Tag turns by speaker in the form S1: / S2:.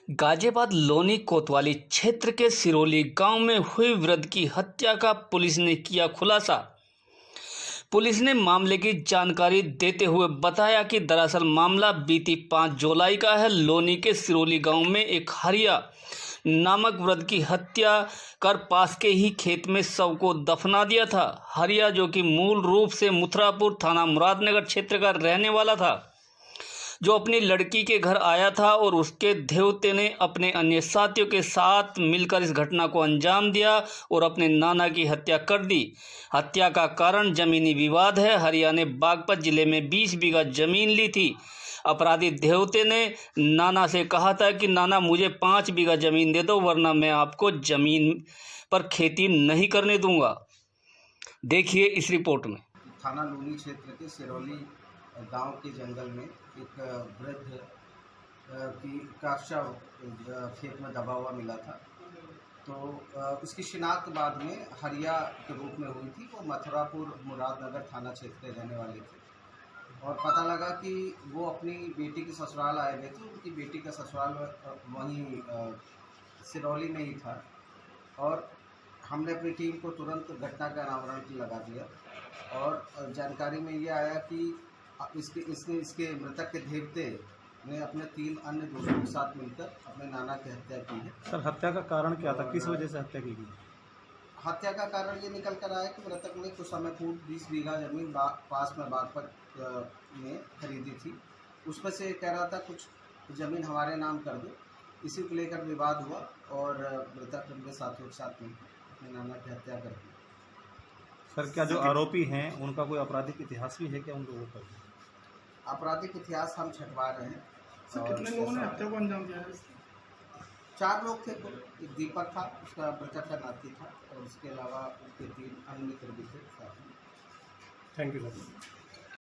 S1: गाजियाबाद लोनी कोतवाली क्षेत्र के सिरोली गांव में हुई वृद्ध की हत्या का पुलिस ने किया खुलासा। पुलिस ने मामले की जानकारी देते हुए बताया कि दरअसल मामला बीती 5 जुलाई का है। लोनी के सिरोली गांव में एक हरिया नामक वृद्ध की हत्या कर पास के ही खेत में शव को दफना दिया था। हरिया, जो कि मूल रूप से मुथरापुर थाना मुरादनगर क्षेत्र का रहने वाला था, जो अपनी लड़की के घर आया था और उसके देवते ने अपने अन्य साथियों के साथ मिलकर इस घटना को अंजाम दिया और अपने नाना की हत्या कर दी। हत्या का कारण जमीनी विवाद है। हरिया ने बागपत जिले में 20 बीघा जमीन ली थी। अपराधी देवते ने नाना से कहा था कि नाना, मुझे 5 बीघा जमीन दे दो, वरना मैं आपको जमीन पर खेती नहीं करने दूंगा। देखिए इस रिपोर्ट में।
S2: थाना लोनी क्षेत्र के सिरोली गांव के जंगल में एक वृद्ध का शव खेत में दबा हुआ मिला था। तो उसकी शिनाख्त बाद में हरिया के रूप में हुई थी। वो मथुरापुर मुरादनगर थाना क्षेत्र के रहने वाले थे और पता लगा कि वो अपनी बेटी के ससुराल आए हुए थे। उनकी बेटी का ससुराल वहीं सिरौली में ही था और हमने अपनी टीम को तुरंत घटना का अनावरण लगा दिया और जानकारी में ये आया कि इसके मृतक के देवते ने अपने 3 अन्य दोस्तों के साथ मिलकर अपने नाना की हत्या की है।
S3: सर, हत्या का कारण क्या था? किस वजह से हत्या की गई?
S2: हत्या का कारण ये निकल कर आया कि मृतक ने कुछ समय पूर्व 20 बीघा जमीन पास में बागपत में खरीदी थी। उसमें से कह रहा था कुछ ज़मीन हमारे नाम कर दो। इसी को लेकर विवाद हुआ और मृतक उनके साथियों के साथ मिलकर अपने नाना की हत्या कर दी।
S3: सर, क्या जो आरोपी हैं उनका कोई आपराधिक इतिहास भी है क्या उन लोगों पर?
S2: आपराधिक इतिहास हम छंटवा रहे हैं।
S4: सर, कितने लोगों ने हत्या को अंजाम दिया है?
S2: 4 लोग थे। एक दीपक था, उसका मृतक का नाती था और उसके अलावा उसके 3 अन्य मित्र भी थे साथ में।
S3: Thank you sir.